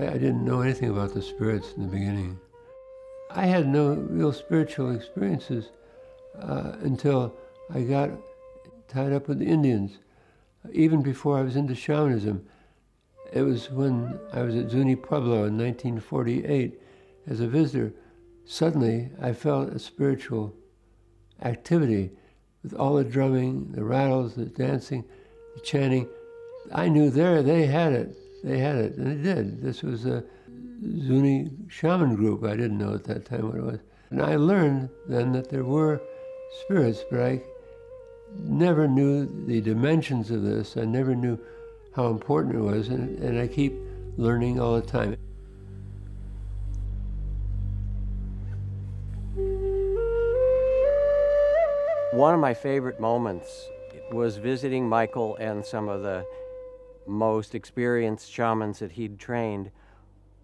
I didn't know anything about the spirits in the beginning. I had no real spiritual experiences until I got tied up with the Indians. Even before I was into shamanism, it was when I was at Zuni Pueblo in 1948 as a visitor. Suddenly, I felt a spiritual activity with all the drumming, the rattles, the dancing, the chanting. I knew there they had it. They had it, and they did. This was a Zuni shaman group. I didn't know at that time what it was. And I learned then that there were spirits, but I never knew the dimensions of this. I never knew how important it was, and I keep learning all the time. One of my favorite moments was visiting Michael and some of the most experienced shamans that he'd trained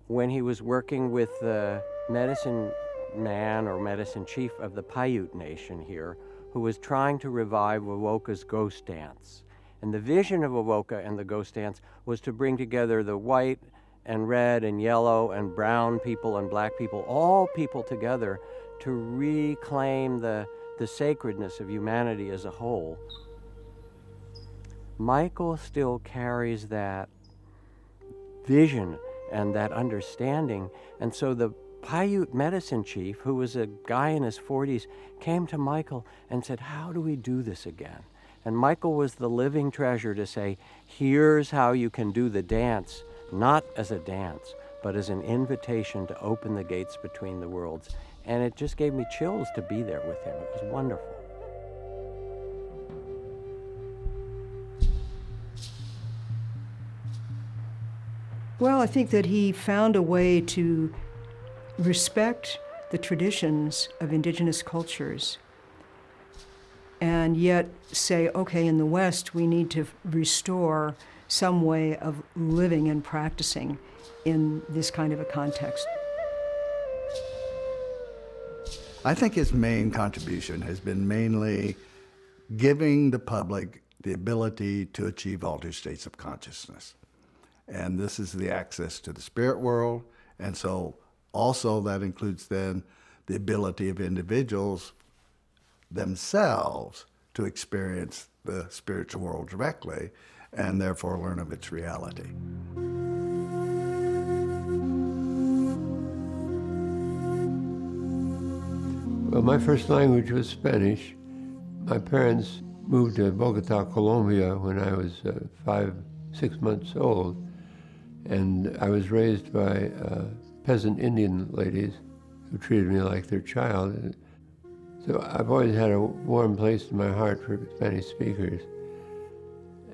when he was working with the medicine man or medicine chief of the Paiute Nation here, who was trying to revive Wowoka's ghost dance. And the vision of Wowoka and the ghost dance was to bring together the white and red and yellow and brown people and black people, all people together, to reclaim the sacredness of humanity as a whole. Michael still carries that vision and that understanding, and so the Paiute medicine chief, who was a guy in his 40s, came to Michael and said, "How do we do this again?" And Michael was the living treasure to say, here's how you can do the dance, not as a dance, but as an invitation to open the gates between the worlds. And it just gave me chills to be there with him. It was wonderful. Well, I think that he found a way to respect the traditions of indigenous cultures and yet say, okay, in the West, we need to restore some way of living and practicing in this kind of a context. I think his main contribution has been mainly giving the public the ability to achieve altered states of consciousness. And this is the access to the spirit world, and so also that includes then the ability of individuals themselves to experience the spiritual world directly and therefore learn of its reality. Well, my first language was Spanish. My parents moved to Bogota, Colombia when I was 6 months old, and I was raised by peasant Indian ladies who treated me like their child. So I've always had a warm place in my heart for Spanish speakers.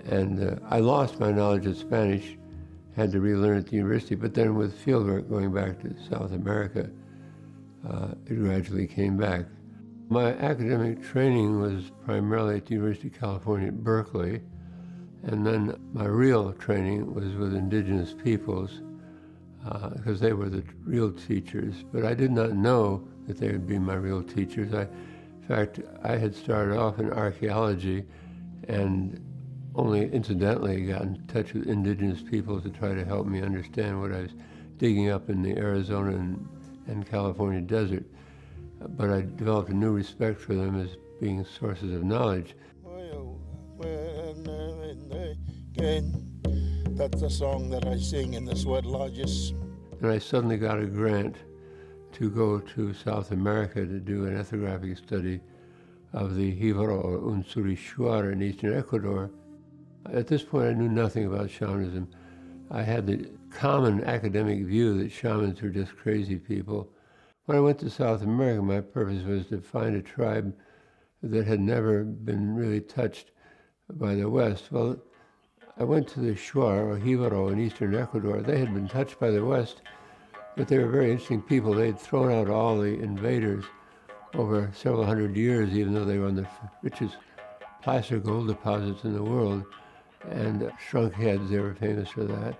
And I lost my knowledge of Spanish, had to relearn at the university, but then with fieldwork going back to South America, it gradually came back. My academic training was primarily at the University of California at Berkeley, and then my real training was with indigenous peoples, because they were the real teachers, but I did not know that they would be my real teachers. In fact, I had started off in archaeology and only incidentally got in touch with indigenous people to try to help me understand what I was digging up in the Arizona and California desert. But I developed a new respect for them as being sources of knowledge. That's the song that I sing in the sweat lodges. And I suddenly got a grant to go to South America to do an ethnographic study of the Jibaro or Unsuri Shuar in eastern Ecuador. At this point, I knew nothing about shamanism. I had the common academic view that shamans were just crazy people. When I went to South America, my purpose was to find a tribe that had never been really touched by the West. Well, I went to the Shuar, or Jibaro, in eastern Ecuador. They had been touched by the West, but they were very interesting people. They had thrown out all the invaders over several hundred years, even though they were on the richest placer gold deposits in the world, and shrunk heads, they were famous for that.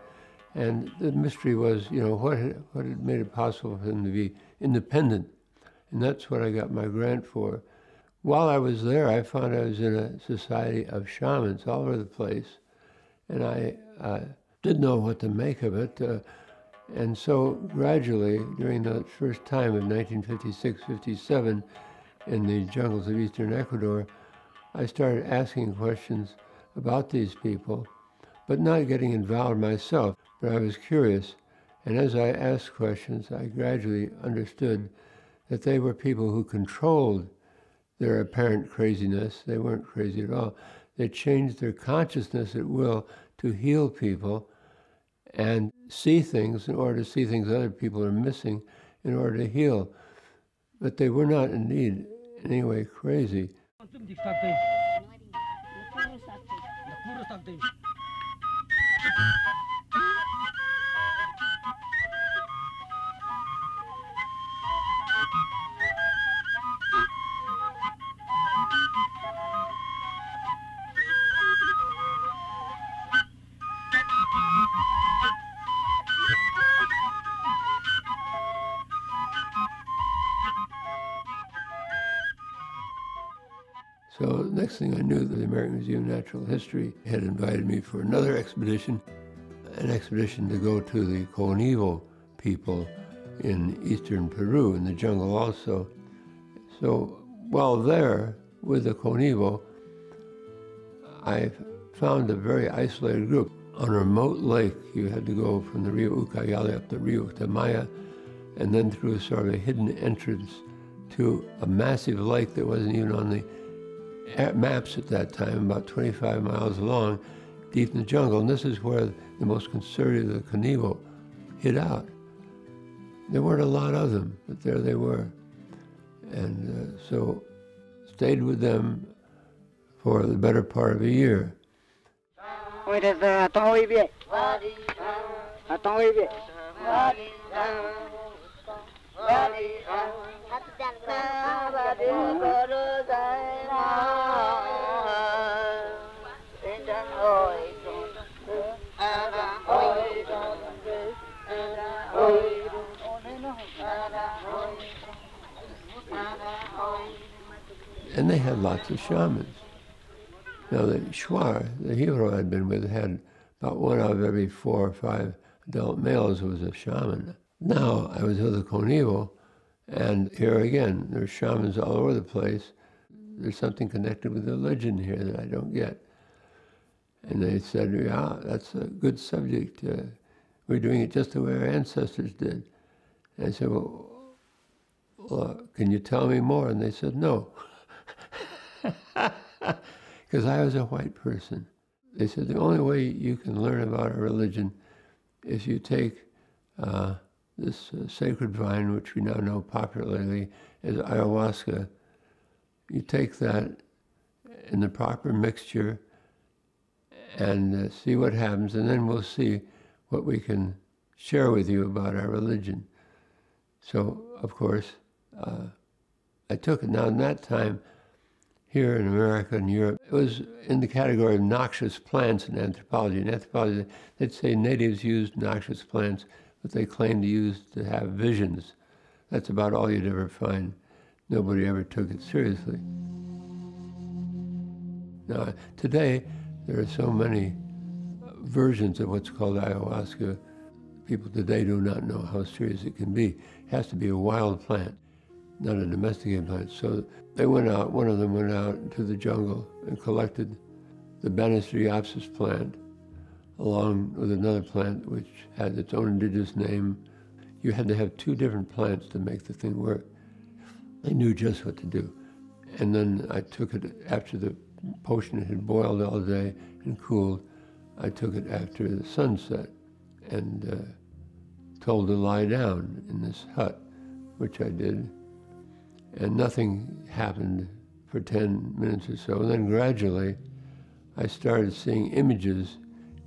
And the mystery was, what had made it possible for them to be independent? And that's what I got my grant for. While I was there, I found I was in a society of shamans all over the place, and I didn't know what to make of it. And so gradually, during the first time of 1956-57 in the jungles of eastern Ecuador, I started asking questions about these people, but not getting involved myself, but I was curious. And as I asked questions, I gradually understood that they were people who controlled their apparent craziness. They weren't crazy at all. They changed their consciousness at will to heal people and see things in order to see things other people are missing in order to heal. But they were not indeed in any way crazy. So the next thing I knew, the American Museum of Natural History had invited me for another expedition, an expedition to go to the Coleen people in eastern Peru, in the jungle also. So while there with the Coleen, I found a very isolated group. On a remote lake, you had to go from the Rio Ucayali up the Rio Tamaya, and then through sort of a hidden entrance to a massive lake that wasn't even on the maps at that time, about 25 miles long, deep in the jungle. And this is where the most conservative of the Coleen hid out. There weren't a lot of them, but there they were. And so stayed with them for the better part of a year. And they had lots of shamans. Now the Shuar, the hero I'd been with, had about one out of every 4 or 5 adult males who was a shaman. Now I was with the Coleen, and here again, there's shamans all over the place. There's something connected with religion here that I don't get. And they said, yeah, that's a good subject. We're doing it just the way our ancestors did. And I said, well, can you tell me more? And they said, no. Because I was a white person. They said, the only way you can learn about our religion is you take this sacred vine, which we now know popularly as ayahuasca. You take that in the proper mixture and see what happens, and then we'll see what we can share with you about our religion. So, of course, I took it. Now, in that time, here in America and Europe, it was in the category of noxious plants in anthropology. In anthropology, they'd say natives used noxious plants, but they claimed to use to have visions. That's about all you'd ever find. Nobody ever took it seriously. Now, today, there are so many versions of what's called ayahuasca. People today do not know how serious it can be. It has to be a wild plant, not a domesticated plant. So they went out, one of them went out into the jungle and collected the Banisteriopsis plant along with another plant which had its own indigenous name. You had to have 2 different plants to make the thing work. They knew just what to do. And then I took it after the potion had boiled all day and cooled. I took it after the sunset and told to lie down in this hut, which I did. And nothing happened for 10 minutes or so. And then gradually, I started seeing images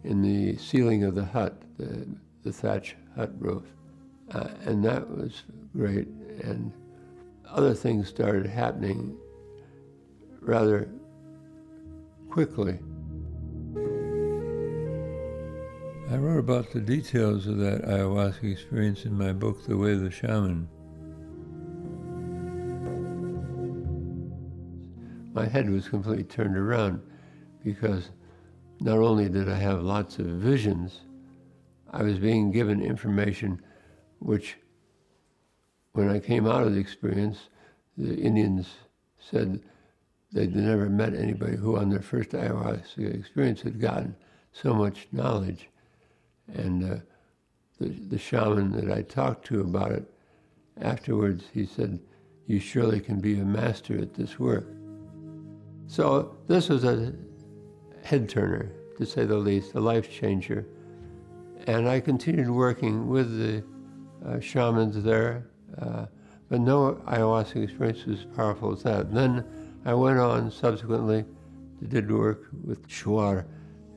in the ceiling of the hut, the thatch hut roof. And that was great. And other things started happening rather quickly. I wrote about the details of that ayahuasca experience in my book, The Way of the Shaman. My head was completely turned around because not only did I have lots of visions, I was being given information which, when I came out of the experience, the Indians said they'd never met anybody who on their first ayahuasca experience had gotten so much knowledge. And the shaman that I talked to about it, afterwards he said, "You surely can be a master at this work." So this was a head turner, to say the least, a life changer. And I continued working with the shamans there, but no ayahuasca experience was as powerful as that. Then I went on subsequently to did work with Shuar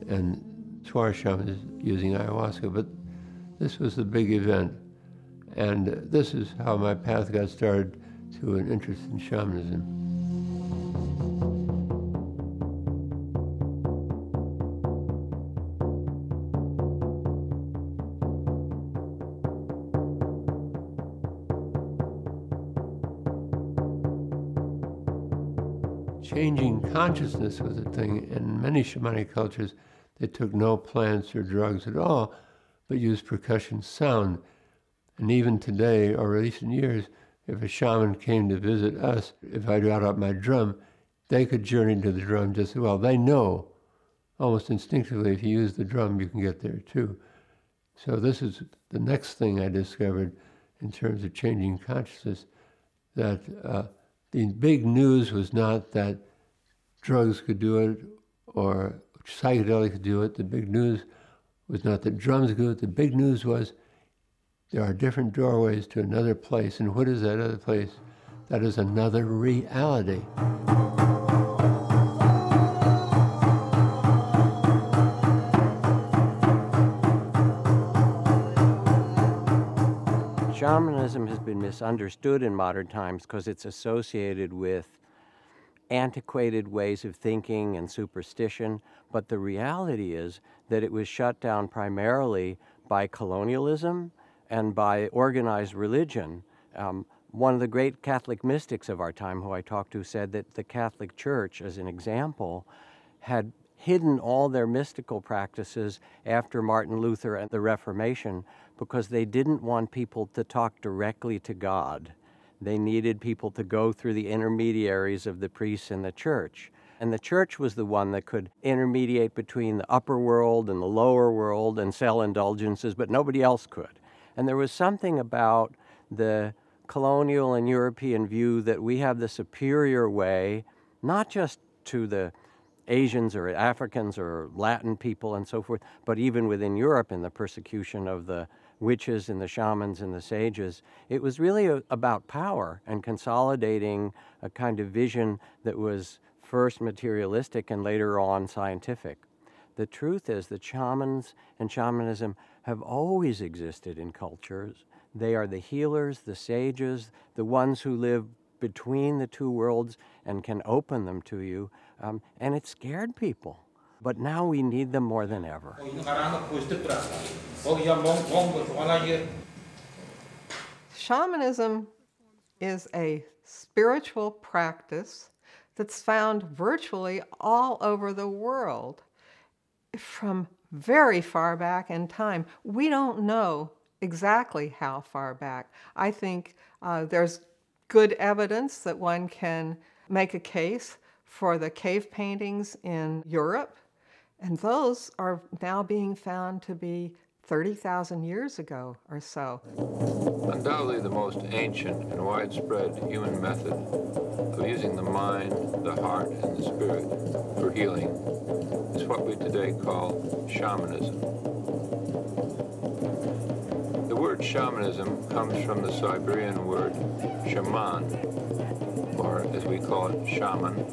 and Shuar shamans using ayahuasca, but this was the big event. And this is how my path got started to an interest in shamanism. Changing consciousness was a thing. In many shamanic cultures, they took no plants or drugs at all, but used percussion sound. And even today, or recent years, if a shaman came to visit us, if I got out my drum, they could journey to the drum just as well. They know, almost instinctively, if you use the drum, you can get there too. So this is the next thing I discovered in terms of changing consciousness, that the big news was not that drugs could do it or psychedelics could do it. The big news was not that drums could do it. The big news was there are different doorways to another place. And what is that other place? That is another reality. Shamanism has been misunderstood in modern times because it's associated with antiquated ways of thinking and superstition, but the reality is that it was shut down primarily by colonialism and by organized religion. One of the great Catholic mystics of our time who I talked to said that the Catholic Church, as an example, had hidden all their mystical practices after Martin Luther and the Reformation because they didn't want people to talk directly to God. They needed people to go through the intermediaries of the priests in the church. And the church was the one that could intermediate between the upper world and the lower world and sell indulgences, but nobody else could. And there was something about the colonial and European view that we have the superior way, not just to the Asians or Africans or Latin people and so forth, but even within Europe in the persecution of the witches and the shamans and the sages. It was really about power and consolidating a kind of vision that was first materialistic and later on scientific. The truth is that shamans and shamanism have always existed in cultures. They are the healers, the sages, the ones who live between the two worlds and can open them to you, and it scared people. But now we need them more than ever. Shamanism is a spiritual practice that's found virtually all over the world from very far back in time. We don't know exactly how far back. I think there's good evidence that one can make a case for the cave paintings in Europe, and those are now being found to be 30,000 years ago or so. Undoubtedly the most ancient and widespread human method of using the mind, the heart, and the spirit for healing is what we today call shamanism. The word shamanism comes from the Siberian word shaman, or as we call it, shaman,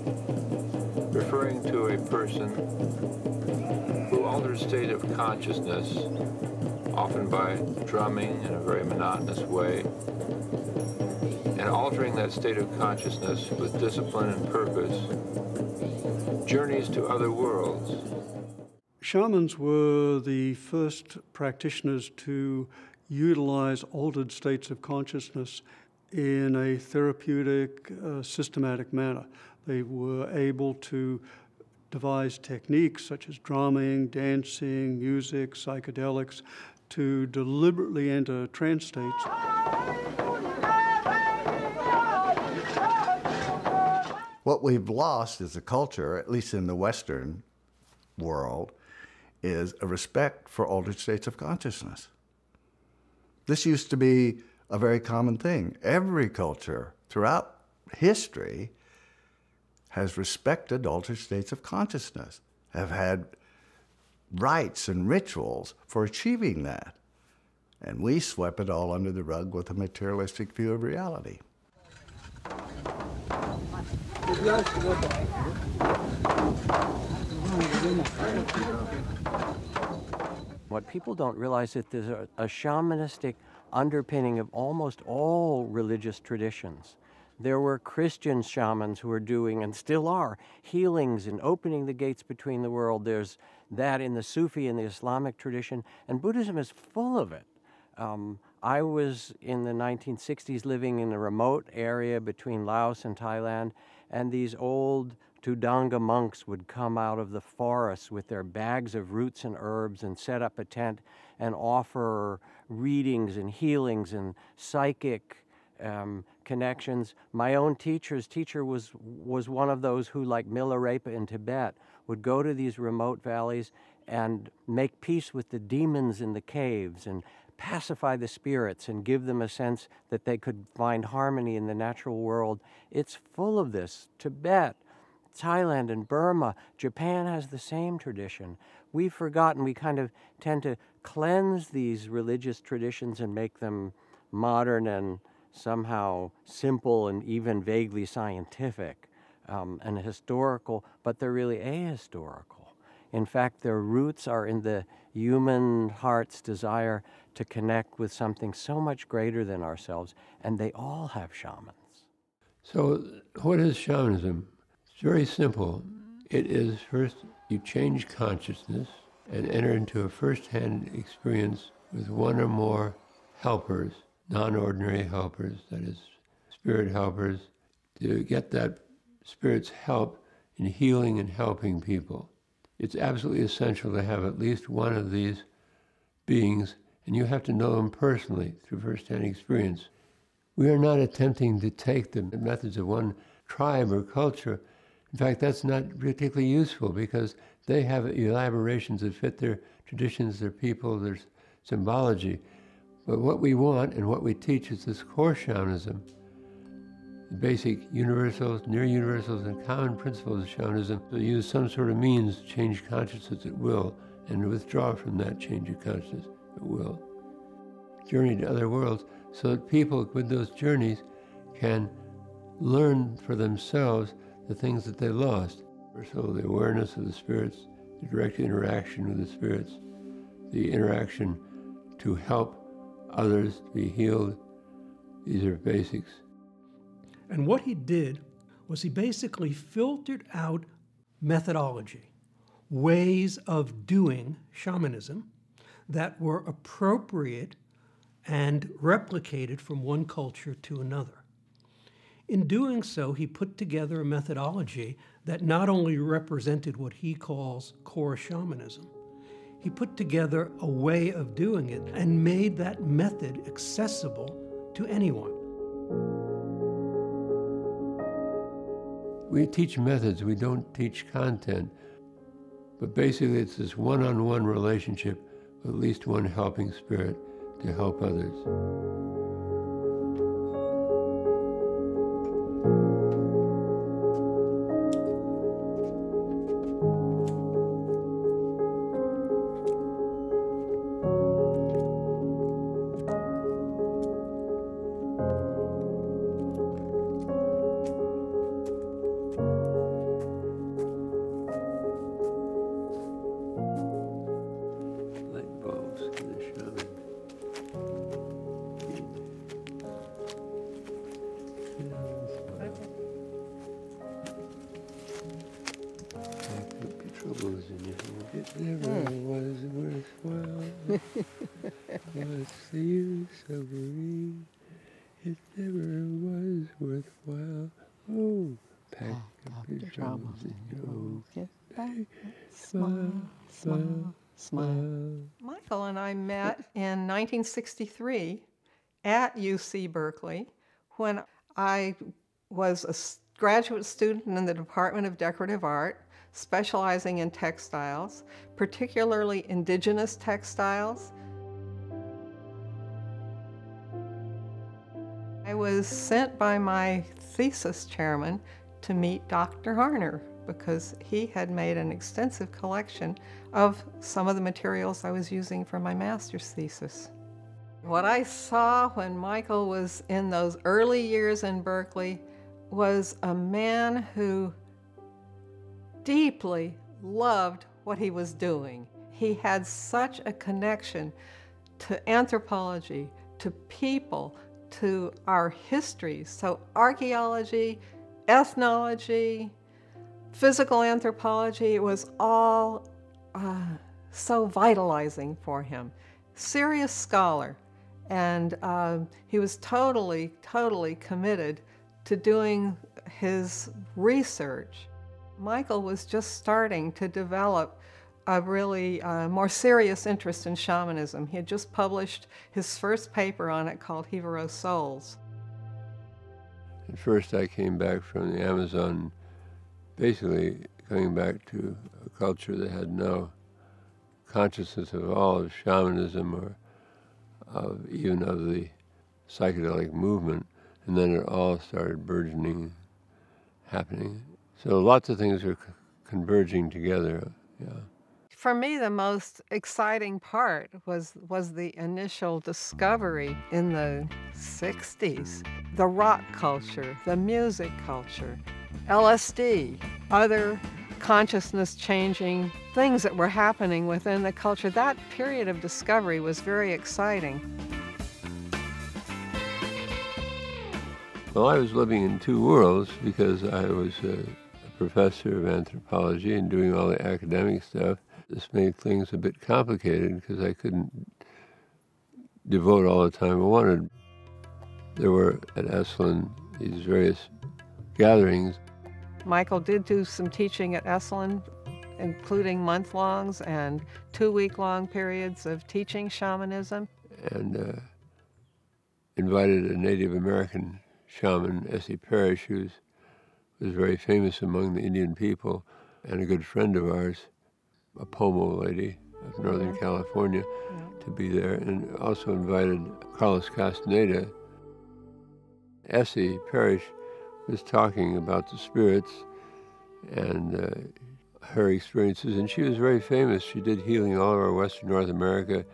referring to a person who alters state of consciousness, often by drumming in a very monotonous way, and altering that state of consciousness with discipline and purpose, journeys to other worlds. Shamans were the first practitioners to utilize altered states of consciousness in a therapeutic, systematic manner. They were able to devise techniques such as drumming, dancing, music, psychedelics to deliberately enter trance states. What we've lost as a culture, at least in the Western world, is a respect for altered states of consciousness. This used to be a very common thing. Every culture throughout history has respected altered states of consciousness, have had rites and rituals for achieving that. And we swept it all under the rug with a materialistic view of reality. What people don't realize is that there's a shamanistic underpinning of almost all religious traditions. There were Christian shamans who were doing, and still are, healings and opening the gates between the world. There's that in the Sufi and the Islamic tradition, and Buddhism is full of it. I was in the 1960s living in a remote area between Laos and Thailand, and these old Tudanga monks would come out of the forest with their bags of roots and herbs and set up a tent and offer readings and healings and psychic connections. My own teacher's teacher was one of those who, like Milarepa in Tibet, would go to these remote valleys and make peace with the demons in the caves and pacify the spirits and give them a sense that they could find harmony in the natural world. It's full of this. Tibet, Thailand and Burma, Japan has the same tradition. We've forgotten, we kind of tend to cleanse these religious traditions and make them modern and somehow simple and even vaguely scientific and historical, but they're really ahistorical. In fact, their roots are in the human heart's desire to connect with something so much greater than ourselves, and they all have shamans. So what is shamanism? It's very simple. It is, first, you change consciousness and enter into a first-hand experience with one or more helpers, non-ordinary helpers, that is, spirit helpers, to get that spirit's help in healing and helping people. It's absolutely essential to have at least one of these beings, and you have to know them personally through first-hand experience. We are not attempting to take the methods of one tribe or culture. In fact, that's not particularly useful because they have elaborations that fit their traditions, their people, their symbology. But what we want and what we teach is this core shamanism, the basic universals, near universals, and common principles of shamanism. So use some sort of means to change consciousness at will and withdraw from that change of consciousness at will. Journey to other worlds so that people with those journeys can learn for themselves the things that they lost. So the awareness of the spirits, the direct interaction with the spirits, the interaction to help others to be healed. These are basics. And what he did was he basically filtered out methodology, ways of doing shamanism that were appropriate and replicated from one culture to another. In doing so, he put together a methodology that not only represented what he calls core shamanism, he put together a way of doing it and made that method accessible to anyone. We teach methods, we don't teach content. But basically it's this one-on-one relationship with at least one helping spirit to help others. What's the use of worrying? It never was worthwhile. Oh, pack up your troubles and go. Smile, smile, Smile. Michael and I met in 1963 at UC Berkeley when I was a graduate student in the Department of Decorative Art, specializing in textiles, particularly indigenous textiles. I was sent by my thesis chairman to meet Dr. Harner because he had made an extensive collection of some of the materials I was using for my master's thesis. What I saw when Michael was in those early years in Berkeley was a man who deeply loved what he was doing. He had such a connection to anthropology, to people, to our history. So archaeology, ethnology, physical anthropology, it was all so vitalizing for him. Serious scholar, and he was totally committed to doing his research. Michael was just starting to develop a really more serious interest in shamanism. He had just published his first paper on it called Jivaro Souls. At first I came back from the Amazon, basically coming back to a culture that had no consciousness at all of shamanism or even of the psychedelic movement, and then it all started burgeoning, happening. So lots of things are converging together, yeah. For me, the most exciting part was the initial discovery in the 60s. The rock culture, the music culture, LSD, other consciousness-changing things that were happening within the culture. That period of discovery was very exciting. Well, I was living in two worlds because I was a professor of anthropology and doing all the academic stuff. This made things a bit complicated because I couldn't devote all the time I wanted. There were at Esalen these various gatherings. Michael did do some teaching at Esalen, including month-longs and 2-week-long periods of teaching shamanism. And invited a Native American shaman, S.E. Parrish, who was very famous among the Indian people, and a good friend of ours, a Pomo lady of Northern California, to be there, and also invited Carlos Castaneda. S.E. Parrish was talking about the spirits and her experiences, and she was very famous. She did healing all over Western North America.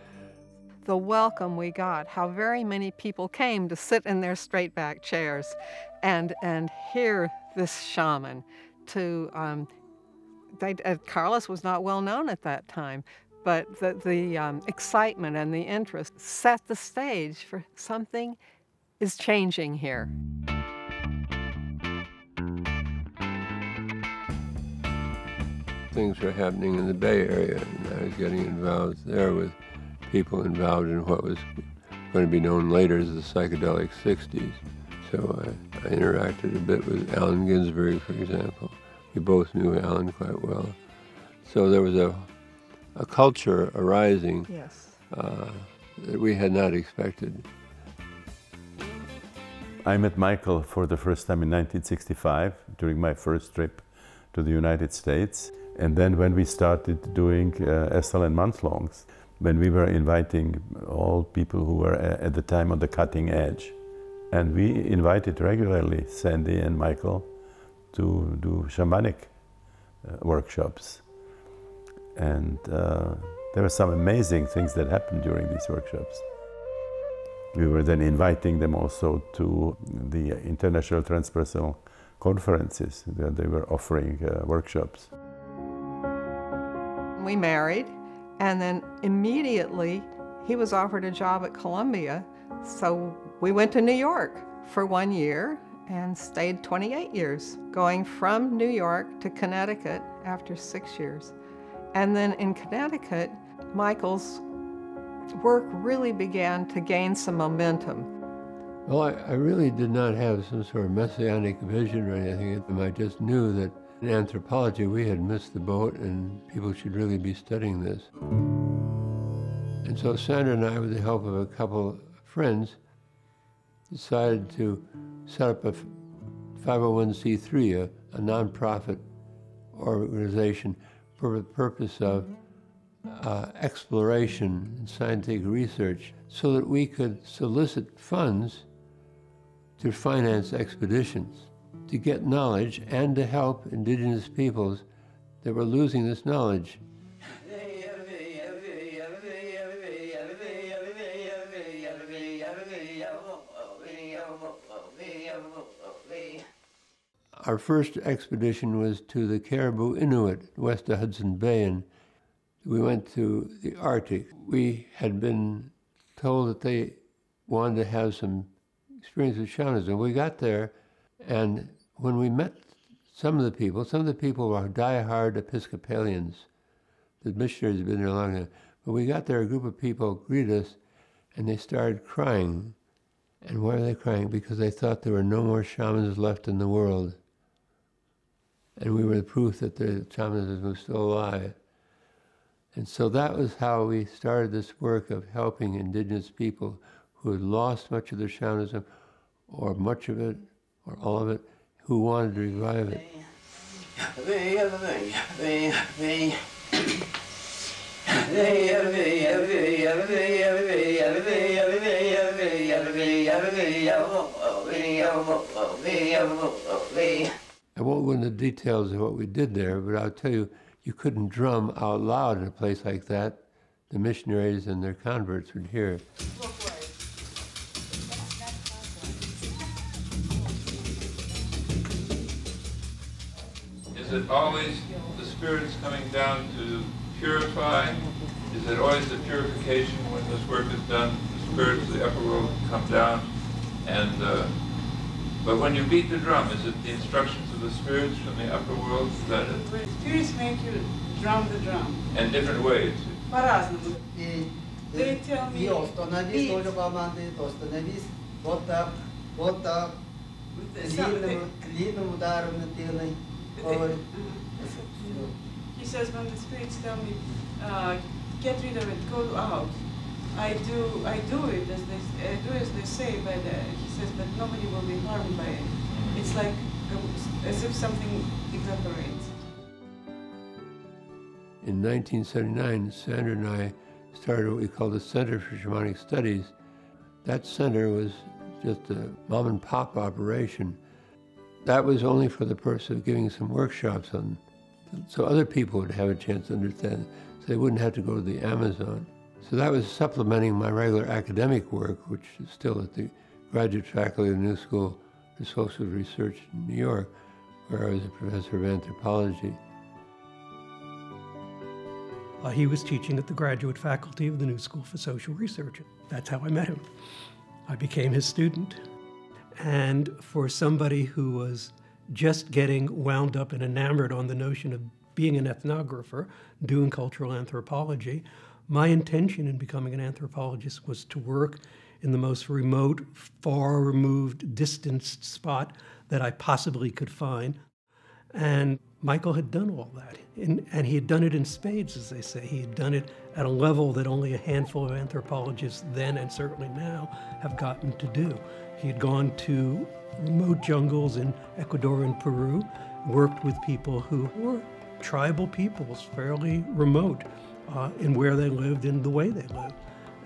The welcome we got, how very many people came to sit in their straight-back chairs and hear this shaman. Carlos was not well known at that time, but the excitement and the interest set the stage for something is changing here. Things were happening in the Bay Area, and I was getting involved there with people involved in what was going to be known later as the psychedelic 60s. So I interacted a bit with Allen Ginsberg, for example. We both knew Allen quite well. So there was a culture arising that we had not expected. I met Michael for the first time in 1965 during my first trip to the United States. And then when we started doing Esalen month-longs, when we were inviting all people who were at the time on the cutting edge. And we invited regularly Sandy and Michael to do shamanic workshops. And there were some amazing things that happened during these workshops. We were then inviting them also to the international transpersonal conferences where they were offering workshops. We married, and then immediately he was offered a job at Columbia, so we went to New York for 1 year and stayed 28 years, going from New York to Connecticut after 6 years. And then in Connecticut, Michael's work really began to gain some momentum. Well, I really did not have some sort of messianic vision or anything. I just knew that In anthropology, we had missed the boat, and people should really be studying this. And so Sandra and I, with the help of a couple of friends, decided to set up a 501c3, a nonprofit organization for the purpose of exploration and scientific research, so that we could solicit funds to finance expeditions, to get knowledge and to help indigenous peoples that were losing this knowledge. Our first expedition was to the Caribou Inuit, west of Hudson Bay, and we went to the Arctic. We had been told that they wanted to have some experience with shamanism. We got there, and when we met some of the people were die-hard Episcopalians. The missionaries had been there long enough. But we got there, a group of people greeted us, and they started crying. And why were they crying? Because they thought there were no more shamans left in the world. And we were the proof that the shamanism was still alive. And so that was how we started this work of helping indigenous people who had lost much of their shamanism, or much of it, or all of it, who wanted to revive it. I won't go into the details of what we did there, but I'll tell you, you couldn't drum out loud in a place like that. The missionaries and their converts would hear. Is it always the spirits coming down to purify? Is it always the purification when this work is done? The spirits of the upper world come down, and but when you beat the drum, is it the instructions of the spirits from the upper world? Is that it? Spirits make you drum the drum. And different ways. По-разному. They tell me, he says when the spirits tell me, get rid of it, go out. I do it as they say, but he says, but nobody will be harmed by it. It's like as if something evaporates. In 1979, Sandra and I started what we called the Center for Shamanic Studies. That center was just a mom and pop operation. That was only for the purpose of giving some workshops on, so other people would have a chance to understand, so they wouldn't have to go to the Amazon. So that was supplementing my regular academic work, which is still at the graduate faculty of the New School for Social Research in New York, where I was a professor of anthropology. He was teaching at the graduate faculty of the New School for Social Research. That's how I met him. I became his student. And for somebody who was just getting wound up and enamored on the notion of being an ethnographer, doing cultural anthropology, my intention in becoming an anthropologist was to work in the most remote, far-removed, distanced spot that I possibly could find. And Michael had done all that, and he had done it in spades, as they say. He had done it at a level that only a handful of anthropologists then and certainly now have gotten to do. He had gone to remote jungles in Ecuador and Peru, worked with people who were tribal peoples, fairly remote in where they lived and the way they lived.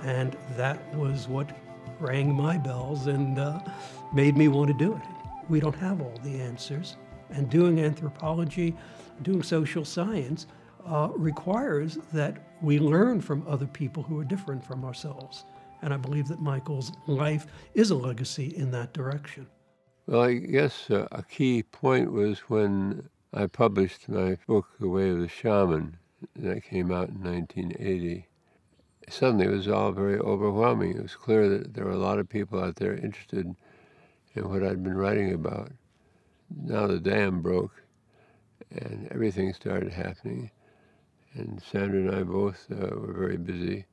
And that was what rang my bells and made me want to do it. We don't have all the answers. And doing anthropology, doing social science, requires that we learn from other people who are different from ourselves. And I believe that Michael's life is a legacy in that direction. Well, I guess a key point was when I published my book, The Way of the Shaman, that came out in 1980. Suddenly it was all very overwhelming. It was clear that there were a lot of people out there interested in what I'd been writing about. Now the dam broke, and everything started happening. And Sandra and I both were very busy.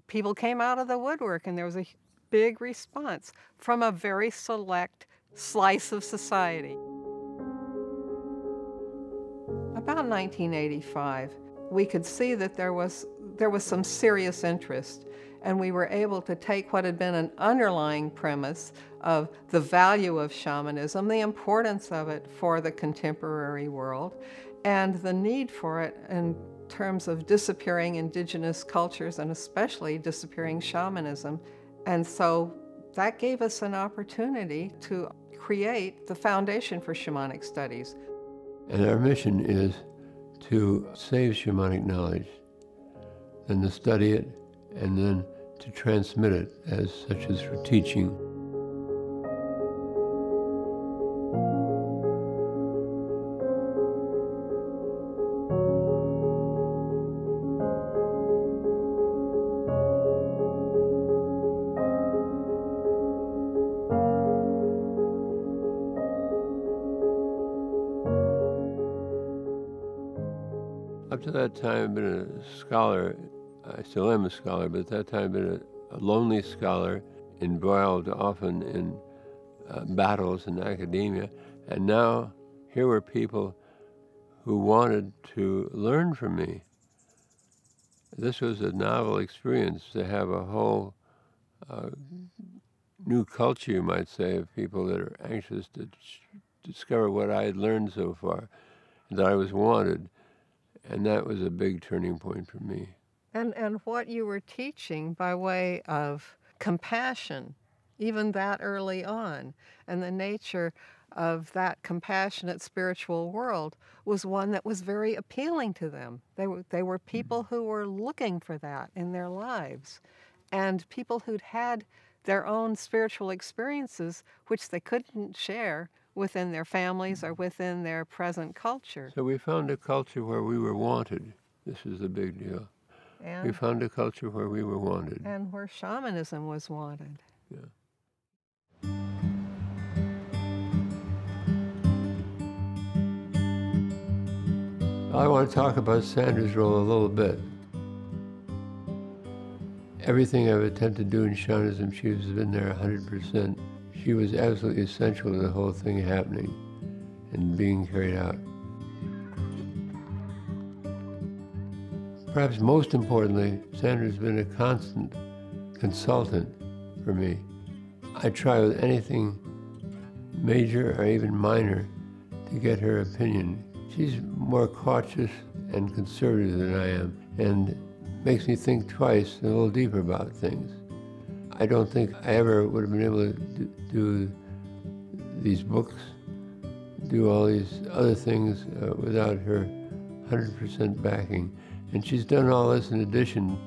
People came out of the woodwork, and there was a big response from a very select slice of society. about 1985, we could see that there was some serious interest, and we were able to take what had been an underlying premise of the value of shamanism, the importance of it for the contemporary world, and the need for it in terms of disappearing indigenous cultures and especially disappearing shamanism. And so that gave us an opportunity to create the foundation for shamanic studies. And our mission is to save shamanic knowledge, then to study it, and then to transmit it, as such as for teaching. Up to that time, I've been a scholar. I still am a scholar, but at that time I've been a lonely scholar, embroiled often in battles in academia. And now here were people who wanted to learn from me. This was a novel experience, to have a whole new culture, you might say, of people that are anxious to discover what I had learned so far, and that I was wanted. And that was a big turning point for me. And what you were teaching by way of compassion, even that early on, and the nature of that compassionate spiritual world was one that was very appealing to them. They were people who were looking for that in their lives, and people who'd had their own spiritual experiences which they couldn't share within their families or within their present culture. So we found a culture where we were wanted. This is the big deal. And we found a culture where we were wanted. And where shamanism was wanted. Yeah. I want to talk about Sandra's role a little bit. Everything I've attempted to do in shamanism, she's been there 100%. She was absolutely essential to the whole thing happening and being carried out. Perhaps most importantly, Sandra's been a constant consultant for me. I try with anything major or even minor to get her opinion. She's more cautious and conservative than I am, and makes me think twice and a little deeper about things. I don't think I ever would have been able to do these books, do all these other things without her 100% backing. And she's done all this in addition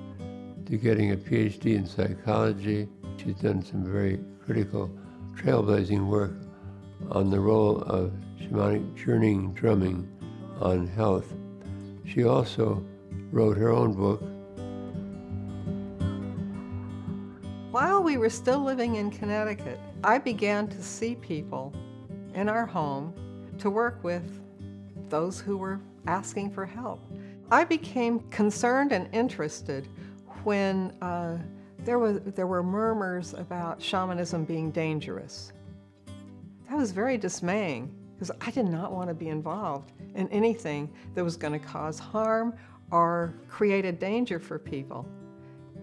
to getting a PhD in psychology. She's done some very critical, trailblazing work on the role of shamanic journeying drumming on health. She also wrote her own book. While we were still living in Connecticut, I began to see people in our home to work with those who were asking for help. I became concerned and interested when there were murmurs about shamanism being dangerous. That was very dismaying, because I did not want to be involved in anything that was going to cause harm or create a danger for people.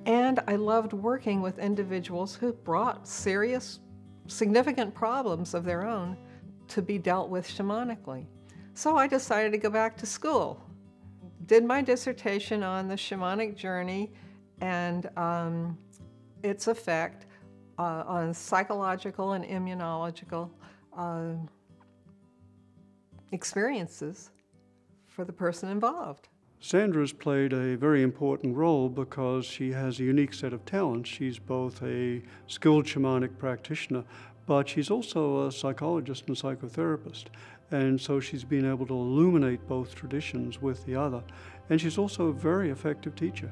And I loved working with individuals who brought serious, significant problems of their own to be dealt with shamanically. So I decided to go back to school. Did my dissertation on the shamanic journey and its effect on psychological and immunological experiences for the person involved. Sandra's played a very important role because she has a unique set of talents. She's both a skilled shamanic practitioner, but she's also a psychologist and psychotherapist. And so she's been able to illuminate both traditions with the other. And she's also a very effective teacher.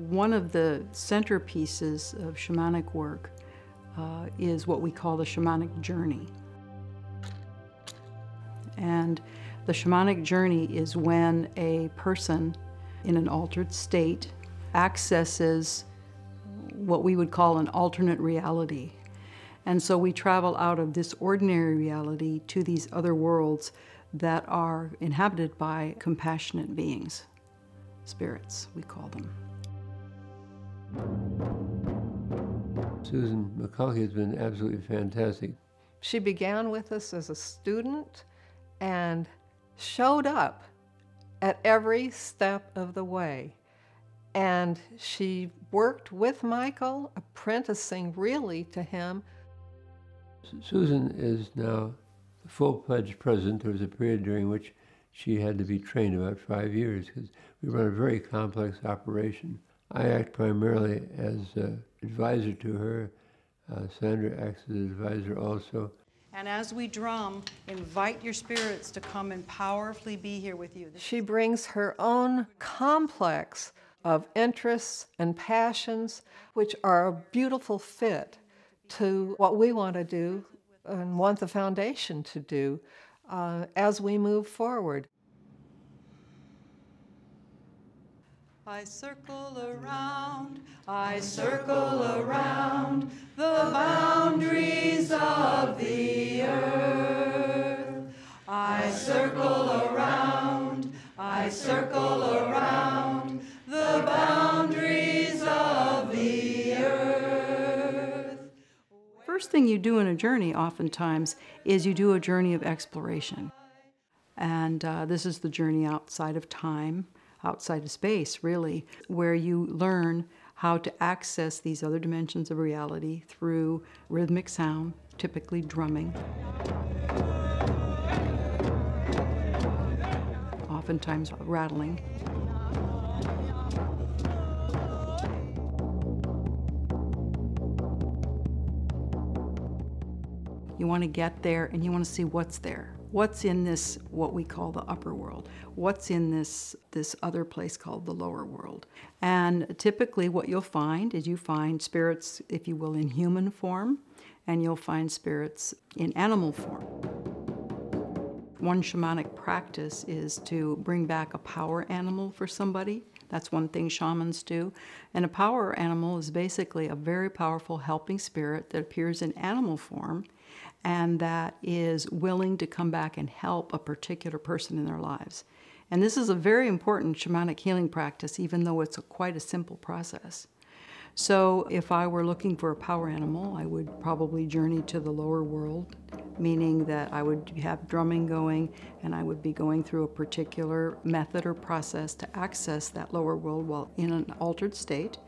One of the centerpieces of shamanic work is what we call the shamanic journey. And the shamanic journey is when a person in an altered state accesses what we would call an alternate reality. And so we travel out of this ordinary reality to these other worlds that are inhabited by compassionate beings. Spirits, we call them. Susan Mokelke has been absolutely fantastic. She began with us as a student and showed up at every step of the way. And she worked with Michael, apprenticing really to him. Susan is now a full-fledged president. There was a period during which she had to be trained about 5 years because we run a very complex operation. I act primarily as advisor to her. Sandra acts as an advisor also. And as we drum, invite your spirits to come and powerfully be here with you. She brings her own complex of interests and passions, which are a beautiful fit to what we want to do and want the foundation to do as we move forward. I circle around the boundaries of the earth. I circle around the boundaries of the earth. First thing you do in a journey oftentimes is you do a journey of exploration. And this is the journey outside of time, outside of space, really, where you learn how to access these other dimensions of reality through rhythmic sound, typically drumming. Oftentimes rattling. You want to get there and you want to see what's there. What's in this, what we call the upper world? What's in this other place called the lower world? And typically what you'll find is you find spirits, if you will, in human form, and you'll find spirits in animal form. One shamanic practice is to bring back a power animal for somebody. That's one thing shamans do. And a power animal is basically a very powerful helping spirit that appears in animal form and that is willing to come back and help a particular person in their lives. And this is a very important shamanic healing practice, even though it's quite a simple process. So if I were looking for a power animal, I would probably journey to the lower world, meaning that I would have drumming going and I would be going through a particular method or process to access that lower world while in an altered state.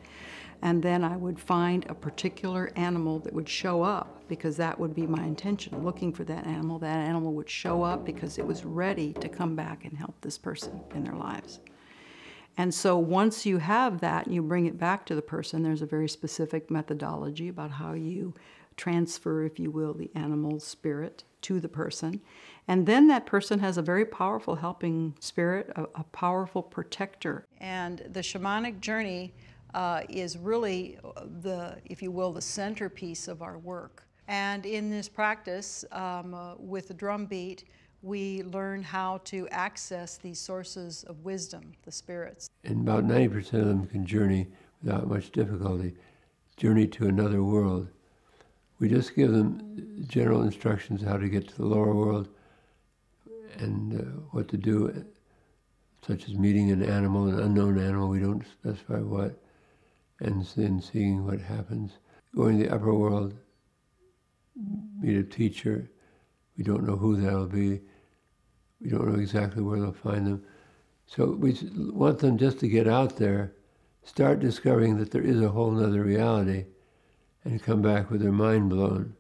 And then I would find a particular animal that would show up, because that would be my intention, looking for that animal. That animal would show up because it was ready to come back and help this person in their lives. And so once you have that and you bring it back to the person, there's a very specific methodology about how you transfer, if you will, the animal spirit to the person. And then that person has a very powerful helping spirit, a powerful protector. And the shamanic journey is really if you will, the centerpiece of our work. And in this practice, with the drum beat, we learn how to access these sources of wisdom, the spirits. And about 90% of them can journey without much difficulty, journey to another world. We just give them general instructions how to get to the lower world and what to do, such as meeting an animal, an unknown animal, we don't specify what, and then seeing what happens. Going to the upper world, meet a teacher. We don't know who that'll be. We don't know exactly where they'll find them. So we want them just to get out there, start discovering that there is a whole other reality, and come back with their mind blown.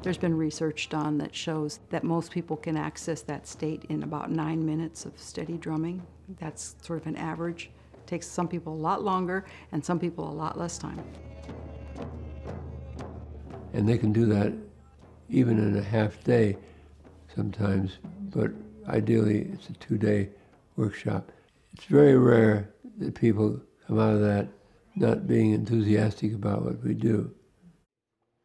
There's been research done that shows that most people can access that state in about 9 minutes of steady drumming. That's sort of an average. It takes some people a lot longer and some people a lot less time. And they can do that even in a half day sometimes, but ideally it's a 2-day workshop. It's very rare that people come out of that not being enthusiastic about what we do.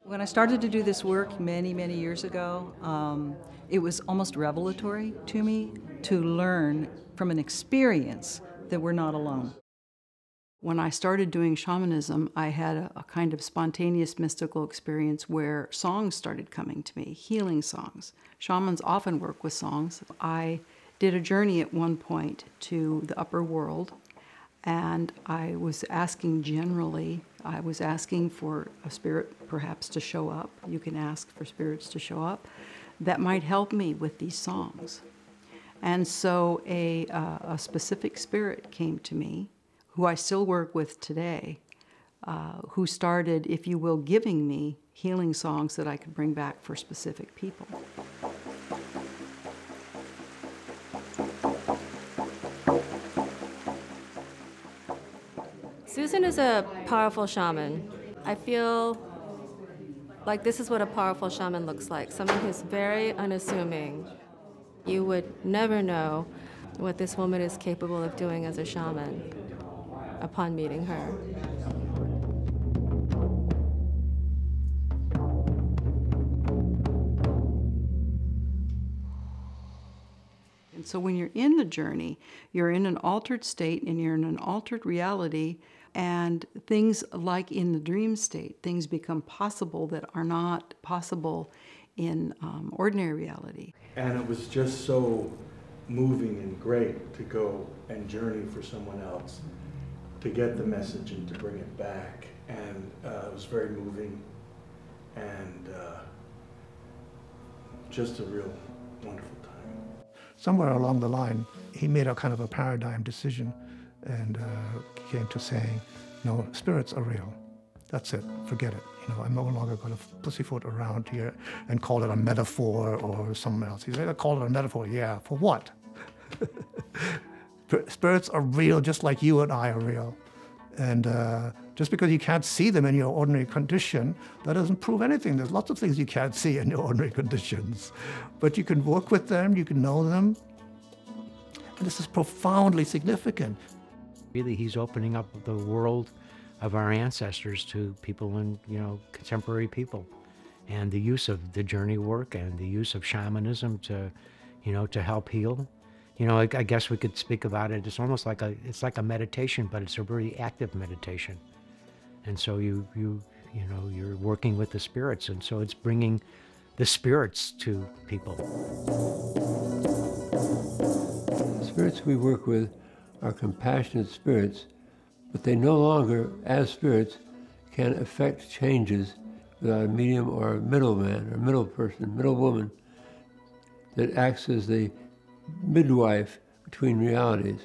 When I started to do this work many, many years ago, it was almost revelatory to me to learn from an experience that we're not alone. When I started doing shamanism, I had a kind of spontaneous mystical experience where songs started coming to me, healing songs. Shamans often work with songs. I did a journey at one point to the upper world, and I was asking generally, I was asking for a spirit perhaps to show up. You can ask for spirits to show up that might help me with these songs. And so a specific spirit came to me, who I still work with today, who started, if you will, giving me healing songs that I could bring back for specific people. Susan is a powerful shaman. I feel like this is what a powerful shaman looks like, someone who's very unassuming. You would never know what this woman is capable of doing as a shaman upon meeting her. And so when you're in the journey, you're in an altered state and you're in an altered reality, and things like in the dream state, things become possible that are not possible in ordinary reality. And it was just so moving and great to go and journey for someone else, to get the message and to bring it back. And it was very moving and just a real wonderful time. Somewhere along the line, he made a kind of a paradigm decision and came to saying, no, spirits are real. That's it, forget it. You know, I'm no longer going to pussyfoot around here and call it a metaphor or something else. He said, I call it a metaphor, yeah, for what? Spirits are real just like you and I are real. And just because you can't see them in your ordinary condition, that doesn't prove anything. There's lots of things you can't see in your ordinary conditions. But you can work with them, you can know them. And this is profoundly significant. Really, he's opening up the world of our ancestors to people and, contemporary people. And the use of the journey work and the use of shamanism to, to help heal. I guess we could speak about it. It's almost like it's like a meditation, but it's a very active meditation. And so you're working with the spirits, and so it's bringing the spirits to people. The spirits we work with are compassionate spirits, but they no longer, as spirits, can effect changes without a medium or a middleman or middle person, middle woman that acts as the midwife between realities.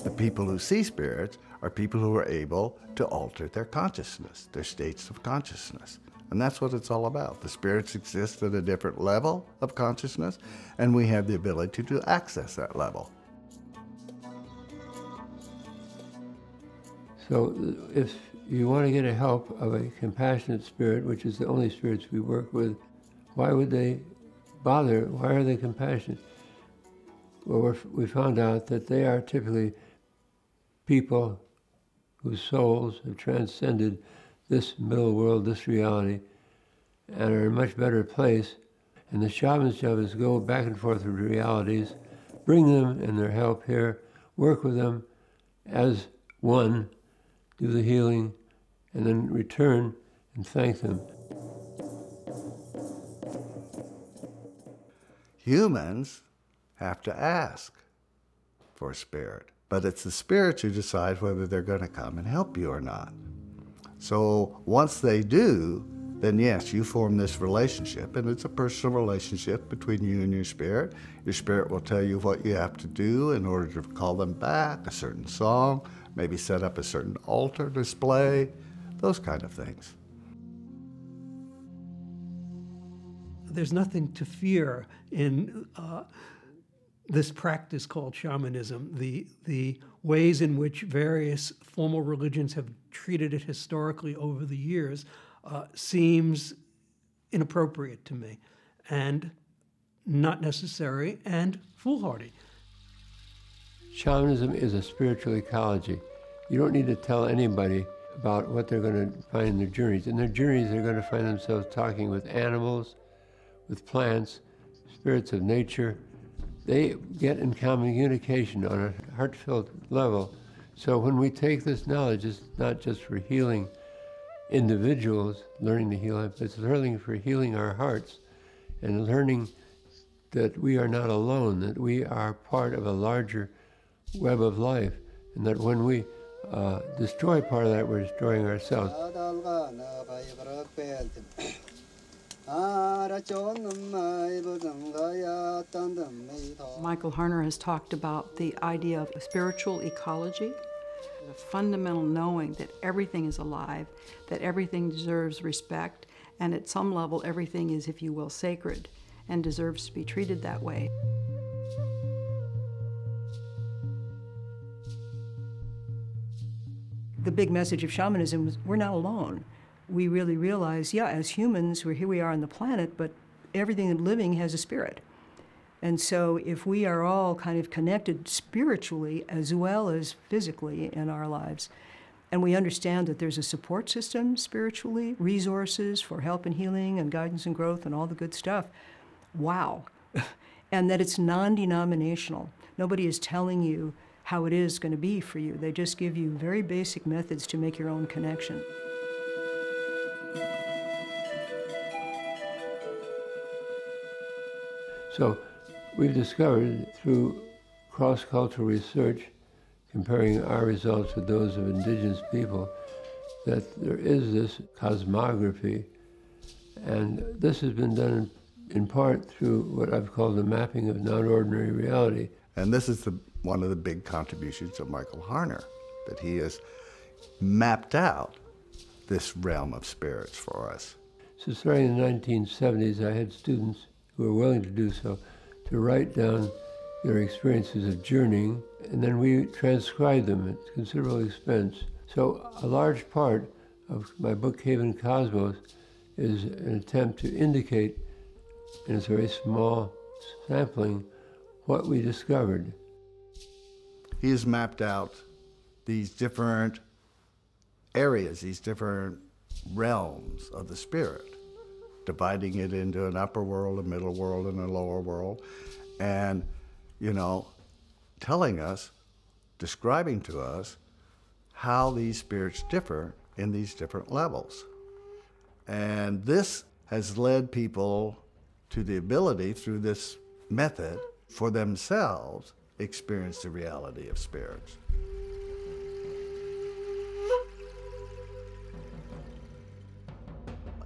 The people who see spirits are people who are able to alter their consciousness, their states of consciousness. And that's what it's all about. The spirits exist at a different level of consciousness, and we have the ability to access that level. So if you want to get a help of a compassionate spirit, which is the only spirits we work with, why would they bother? Why are they compassionate? Well, we found out that they are typically people whose souls have transcended this middle world, this reality, and are in a much better place. And the shaman's job is to go back and forth with realities, bring them and their help here, work with them as one, do the healing, and then return and thank them. Humans have to ask for a spirit, but it's the spirits who decide whether they're going to come and help you or not. So once they do, then yes, you form this relationship, and it's a personal relationship between you and your spirit. Your spirit will tell you what you have to do in order to call them back, a certain song, maybe set up a certain altar display, those kind of things. There's nothing to fear in this practice called shamanism. The ways in which various formal religions have treated it historically over the years seems inappropriate to me, and not necessary, and foolhardy. Shamanism is a spiritual ecology. You don't need to tell anybody about what they're going to find in their journeys. In their journeys, they're going to find themselves talking with animals, with plants, spirits of nature. They get in communication on a heartfelt level. So when we take this knowledge, it's not just for healing individuals, learning to heal, but it's learning for healing our hearts and learning that we are not alone, that we are part of a larger web of life, and that when we destroy part of that, we're destroying ourselves. Michael Harner has talked about the idea of a spiritual ecology, a fundamental knowing that everything is alive, that everything deserves respect, and at some level everything is, if you will, sacred and deserves to be treated that way. The big message of shamanism was we're not alone. We really realize, yeah, as humans, here we are on the planet, but everything living has a spirit. And so if we are all kind of connected spiritually as well as physically in our lives, and we understand that there's a support system spiritually, resources for help and healing and guidance and growth and all the good stuff, wow. And that it's non-denominational. Nobody is telling you how it is going to be for you. They just give you very basic methods to make your own connection. So we've discovered through cross-cultural research, comparing our results with those of indigenous people, that there is this cosmography, and this has been done in part through what I've called the mapping of non-ordinary reality. And this is one of the big contributions of Michael Harner, that he has mapped out this realm of spirits for us. So starting in the 1970s, I had students who were willing to do so, to write down their experiences of journeying, and then we transcribed them at considerable expense. So a large part of my book, Cave and Cosmos, is an attempt to indicate, in a very small sampling, what we discovered. He has mapped out these different areas, these different realms of the spirit, dividing it into an upper world, a middle world, and a lower world, and, you know, telling us, describing to us how these spirits differ in these different levels. And this has led people to the ability, through this method, for themselves experience the reality of spirits.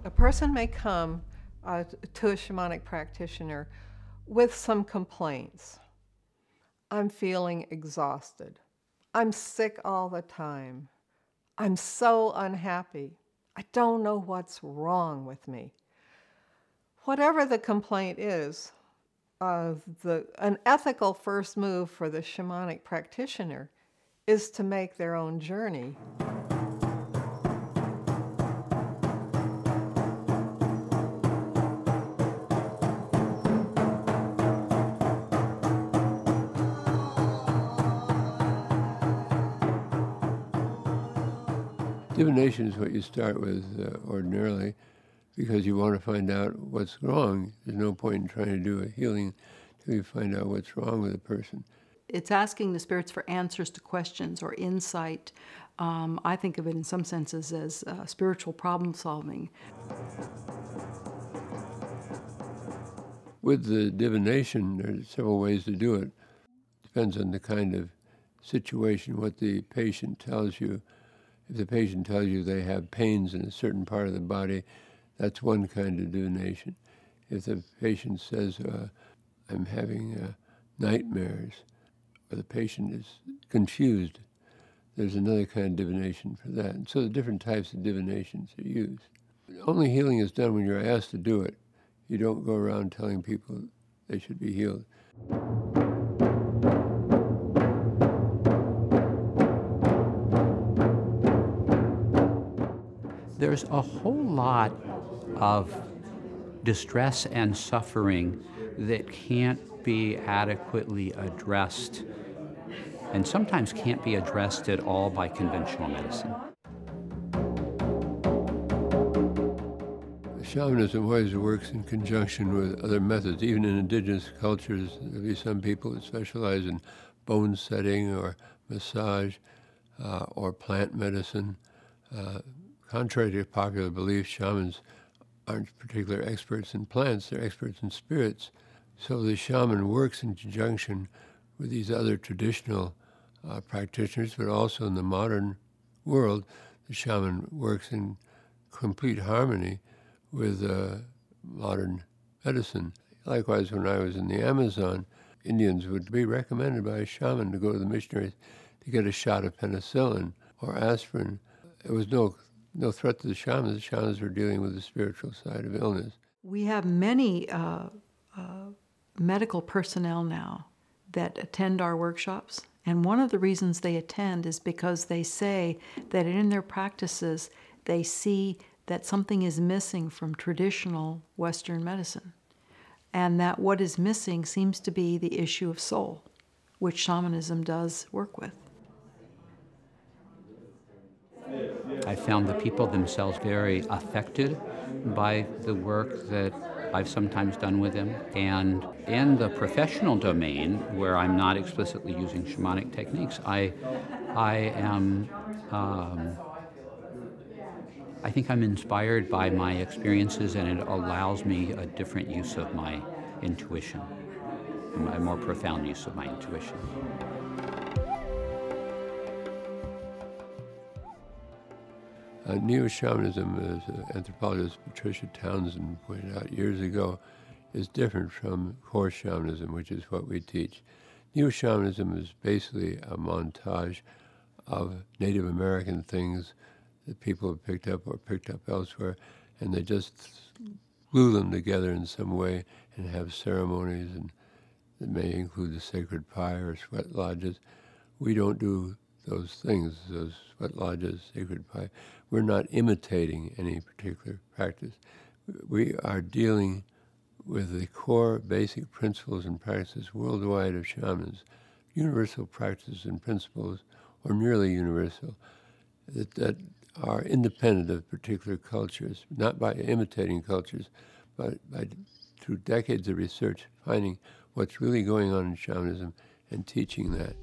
A person may come to a shamanic practitioner with some complaints. I'm feeling exhausted. I'm sick all the time. I'm so unhappy. I don't know what's wrong with me. Whatever the complaint is, an ethical first move for the shamanic practitioner is to make their own journey. Divination is what you start with ordinarily, because you want to find out what's wrong. There's no point in trying to do a healing until you find out what's wrong with a person. It's asking the spirits for answers to questions or insight. I think of it in some senses as spiritual problem solving. With the divination, there are several ways to do it. Depends on the kind of situation, what the patient tells you. If the patient tells you they have pains in a certain part of the body, that's one kind of divination. If the patient says, I'm having nightmares, or the patient is confused, there's another kind of divination for that. And so the different types of divinations are used. Only healing is done when you're asked to do it. You don't go around telling people they should be healed. There's a whole lot of distress and suffering that can't be adequately addressed and sometimes can't be addressed at all by conventional medicine. Shamanism always works in conjunction with other methods. Even in indigenous cultures, there'll be some people that specialize in bone setting or massage or plant medicine. Contrary to popular belief, shamans aren't particular experts in plants, they're experts in spirits. So the shaman works in conjunction with these other traditional practitioners, but also in the modern world, the shaman works in complete harmony with modern medicine. Likewise, when I was in the Amazon, Indians would be recommended by a shaman to go to the missionaries to get a shot of penicillin or aspirin. There was no threat to the shamans. The shamans were dealing with the spiritual side of illness. We have many medical personnel now that attend our workshops, and one of the reasons they attend is because they say that in their practices they see that something is missing from traditional Western medicine, and that what is missing seems to be the issue of soul, which shamanism does work with. I found the people themselves very affected by the work that I've sometimes done with them. And in the professional domain, where I'm not explicitly using shamanic techniques, I think I'm inspired by my experiences, and it allows me a different use of my intuition, a more profound use of my intuition. Neo-shamanism, as anthropologist Patricia Townsend pointed out years ago, is different from core shamanism, which is what we teach. Neo-shamanism is basically a montage of Native American things that people have picked up or picked up elsewhere, and they just glue them together in some way and have ceremonies, and that may include the sacred pie or sweat lodges. We don't do those things, those sweat lodges, sacred pie. We're not imitating any particular practice. We are dealing with the core basic principles and practices worldwide of shamans, universal practices and principles, or nearly universal, that are independent of particular cultures, not by imitating cultures, but by, through decades of research, finding what's really going on in shamanism and teaching that.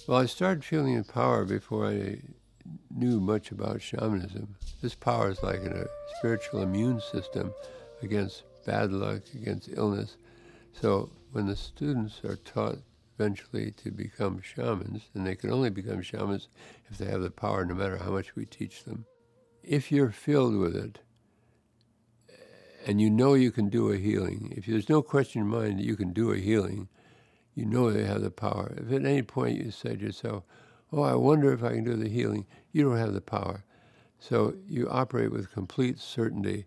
Well, I started feeling the power before I knew much about shamanism. This power is like a spiritual immune system against bad luck, against illness. So when the students are taught eventually to become shamans, and they can only become shamans if they have the power, no matter how much we teach them. If you're filled with it, and you know you can do a healing, if there's no question in your mind that you can do a healing, you know they have the power. If at any point you say to yourself, oh, I wonder if I can do the healing, you don't have the power. So you operate with complete certainty.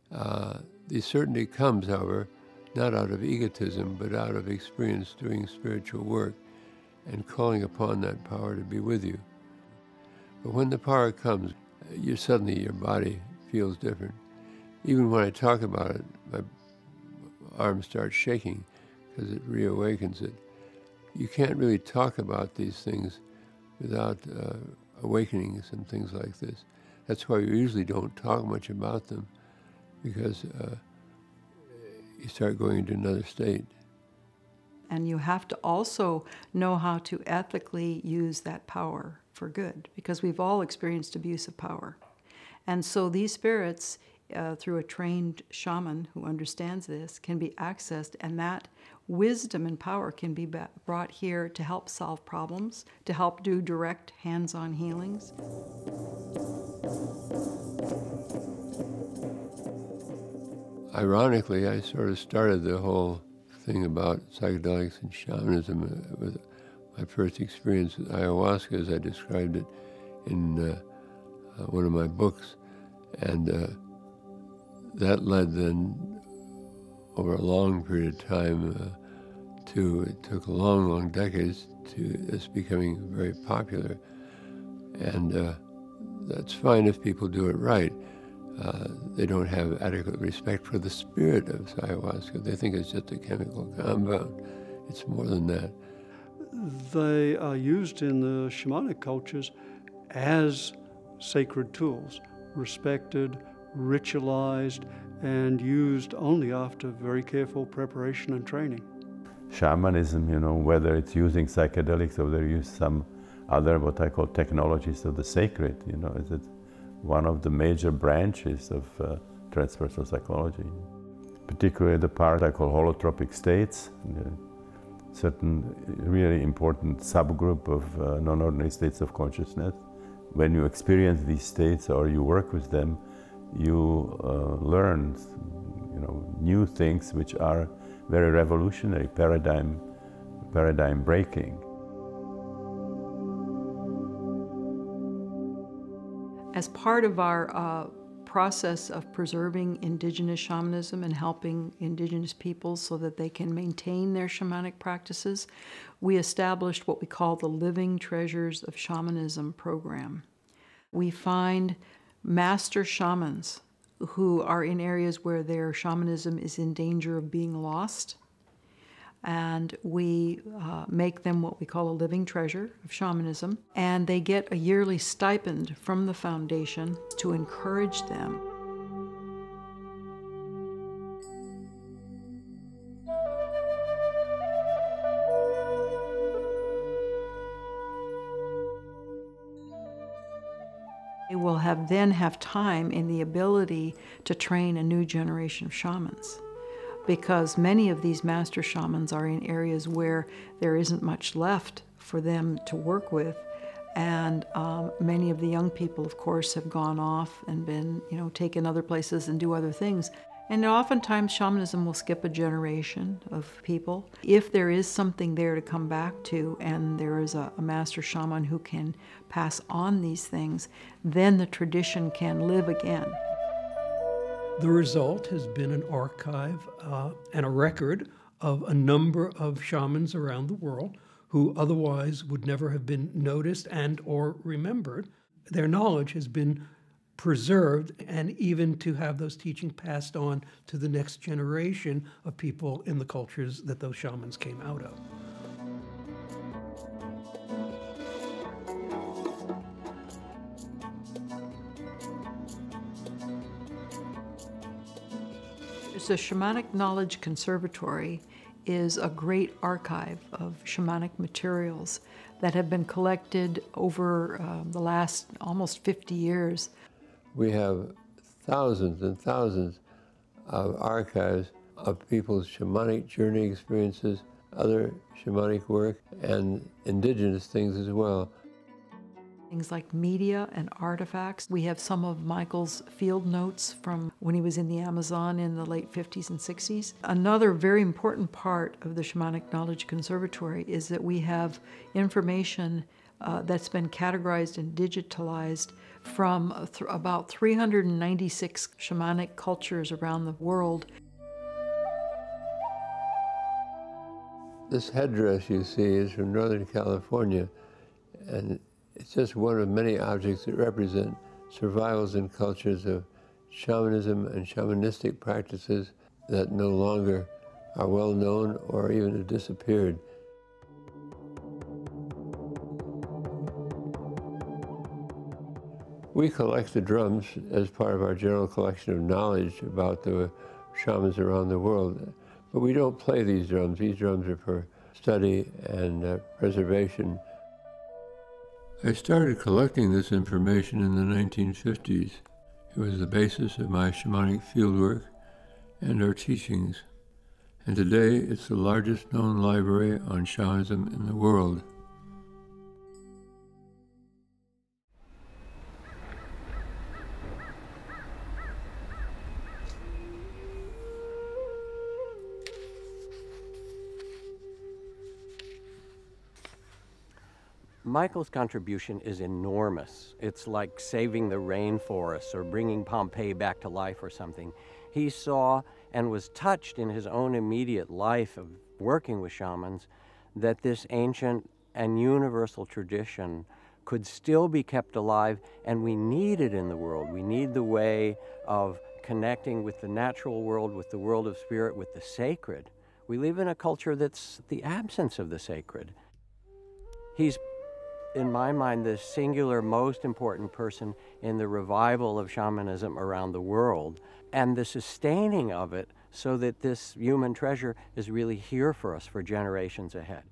The certainty comes, however, not out of egotism, but out of experience doing spiritual work and calling upon that power to be with you. But when the power comes, suddenly your body feels different. Even when I talk about it, my arm starts shaking because it reawakens it. You can't really talk about these things without awakenings and things like this. That's why we usually don't talk much about them, because you start going into another state. And you have to also know how to ethically use that power for good, because we've all experienced abuse of power. And so these spirits, through a trained shaman who understands this, can be accessed, and that wisdom and power can be brought here to help solve problems, to help do direct hands-on healings. Ironically, I sort of started the whole thing about psychedelics and shamanism with my first experience with ayahuasca, as I described it in one of my books. And that led then, over a long period of time, it took a long decades to this becoming very popular. And that's fine if people do it right. They don't have adequate respect for the spirit of ayahuasca. They think it's just a chemical compound. It's more than that. They are used in the shamanic cultures as sacred tools, respected, ritualized, and used only after very careful preparation and training. Shamanism, whether it's using psychedelics or they use some other, what I call technologies of the sacred, is it one of the major branches of transpersonal psychology. Particularly the part I call holotropic states, certain really important subgroup of non-ordinary states of consciousness. When you experience these states or you work with them, you learn, new things which are very revolutionary, paradigm breaking. As part of our process of preserving indigenous shamanism and helping indigenous peoples so that they can maintain their shamanic practices, we established what we call the Living Treasures of Shamanism program. We find master shamans who are in areas where their shamanism is in danger of being lost, and we make them what we call a living treasure of shamanism, and they get a yearly stipend from the foundation to encourage them. They will then have time and the ability to train a new generation of shamans, because many of these master shamans are in areas where there isn't much left for them to work with, and many of the young people, of course, have gone off and been, taken other places and do other things. And oftentimes shamanism will skip a generation of people. If there is something there to come back to, and there is a master shaman who can pass on these things, then the tradition can live again. The result has been an archive and a record of a number of shamans around the world who otherwise would never have been noticed and or remembered. Their knowledge has been preserved, and even to have those teachings passed on to the next generation of people in the cultures that those shamans came out of. The Shamanic Knowledge Conservatory is a great archive of shamanic materials that have been collected over the last almost 50 years. We have thousands and thousands of archives of people's shamanic journey experiences, other shamanic work, and indigenous things as well. Things like media and artifacts. We have some of Michael's field notes from when he was in the Amazon in the late 50s and 60s. Another very important part of the Shamanic Knowledge Conservatory is that we have information that's been categorized and digitalized from about 396 shamanic cultures around the world. This headdress you see is from Northern California, and it's just one of many objects that represent survivals and cultures of shamanism and shamanistic practices that no longer are well known or even have disappeared. We collect the drums as part of our general collection of knowledge about the shamans around the world, but we don't play these drums. These drums are for study and preservation. I started collecting this information in the 1950s. It was the basis of my shamanic fieldwork and our teachings. And today it's the largest known library on shamanism in the world. Michael's contribution is enormous. It's like saving the rainforests or bringing Pompeii back to life or something. He saw and was touched in his own immediate life of working with shamans that this ancient and universal tradition could still be kept alive, and we need it in the world. We need the way of connecting with the natural world, with the world of spirit, with the sacred. We live in a culture that's the absence of the sacred. He's, in my mind, the singular most important person in the revival of shamanism around the world, and the sustaining of it so that this human treasure is really here for us for generations ahead.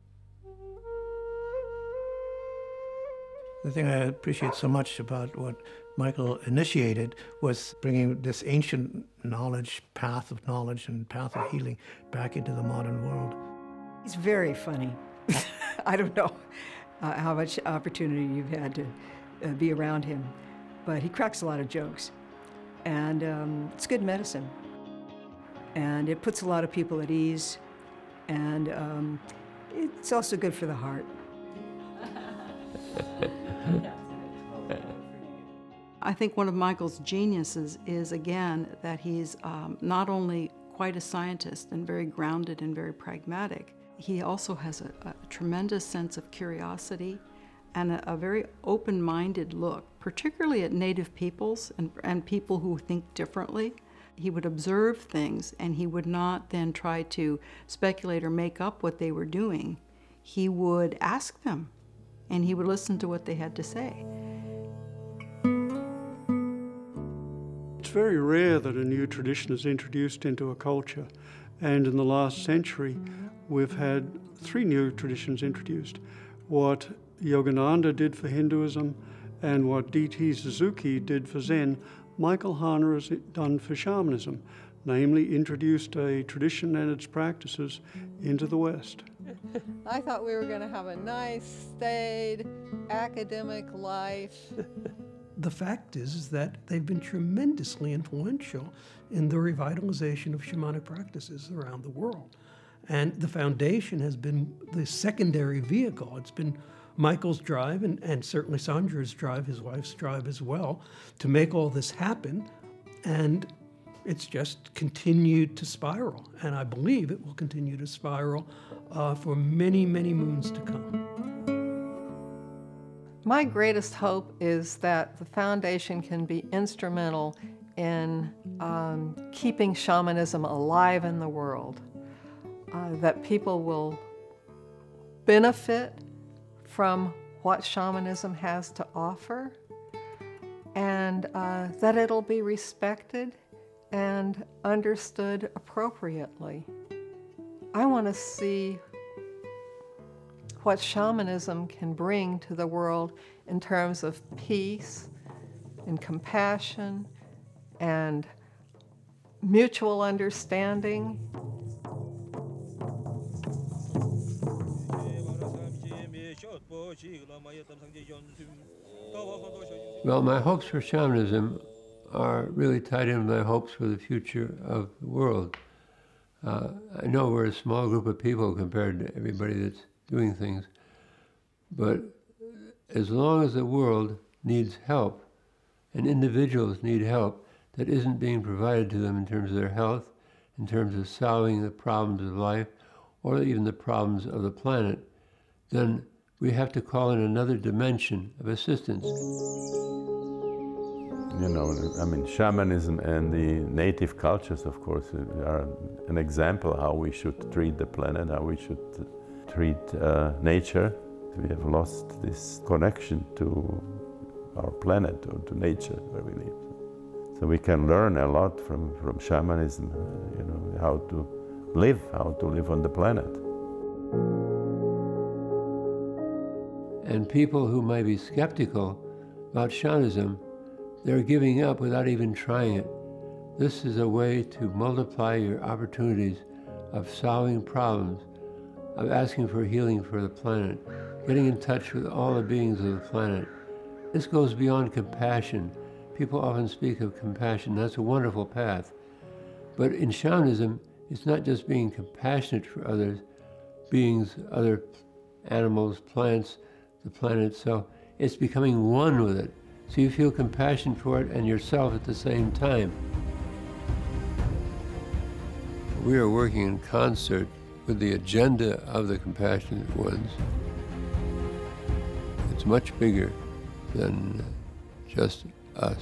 The thing I appreciate so much about what Michael initiated was bringing this ancient knowledge, path of knowledge and path of healing back into the modern world. He's very funny. I don't know how much opportunity you've had to be around him, but he cracks a lot of jokes. And it's good medicine. And it puts a lot of people at ease. And it's also good for the heart. I think one of Michael's geniuses is, again, that he's not only quite a scientist and very grounded and very pragmatic, he also has a tremendous sense of curiosity and a very open-minded look, particularly at native peoples and people who think differently. He would observe things, and he would not then try to speculate or make up what they were doing. He would ask them, and he would listen to what they had to say. It's very rare that a new tradition is introduced into a culture, and in the last century we've had 3 new traditions introduced. What Yogananda did for Hinduism and what D.T. Suzuki did for Zen, Michael Harner has done for shamanism, namely introduced a tradition and its practices into the West. I thought we were going to have a nice, staid, academic life. The fact is that they've been tremendously influential in the revitalization of shamanic practices around the world. And the foundation has been the secondary vehicle. It's been Michael's drive and certainly Sandra's drive, his wife's drive as well, to make all this happen. And it's just continued to spiral. And I believe it will continue to spiral for many, many moons to come. My greatest hope is that the foundation can be instrumental in keeping shamanism alive in the world, that people will benefit from what shamanism has to offer, and that it'll be respected and understood appropriately. I want to see what shamanism can bring to the world in terms of peace and compassion and mutual understanding. Well, my hopes for shamanism are really tied in with my hopes for the future of the world. I know we're a small group of people compared to everybody that's doing things, but as long as the world needs help and individuals need help that isn't being provided to them in terms of their health, in terms of solving the problems of life, or even the problems of the planet, then we have to call in another dimension of assistance. You know, I mean, shamanism and the native cultures, of course, are an example how we should treat the planet, how we should treat nature. We have lost this connection to our planet or to nature where we live. So we can learn a lot from shamanism, you know, how to live on the planet. And people who might be skeptical about shamanism, they're giving up without even trying it. This is a way to multiply your opportunities of solving problems, of asking for healing for the planet, getting in touch with all the beings of the planet. This goes beyond compassion. People often speak of compassion. That's a wonderful path. But in shamanism, it's not just being compassionate for other beings, other animals, plants, the planet. So it's becoming one with it. So you feel compassion for it and yourself at the same time. We are working in concert with the agenda of the Compassionate Ones. It's much bigger than just us.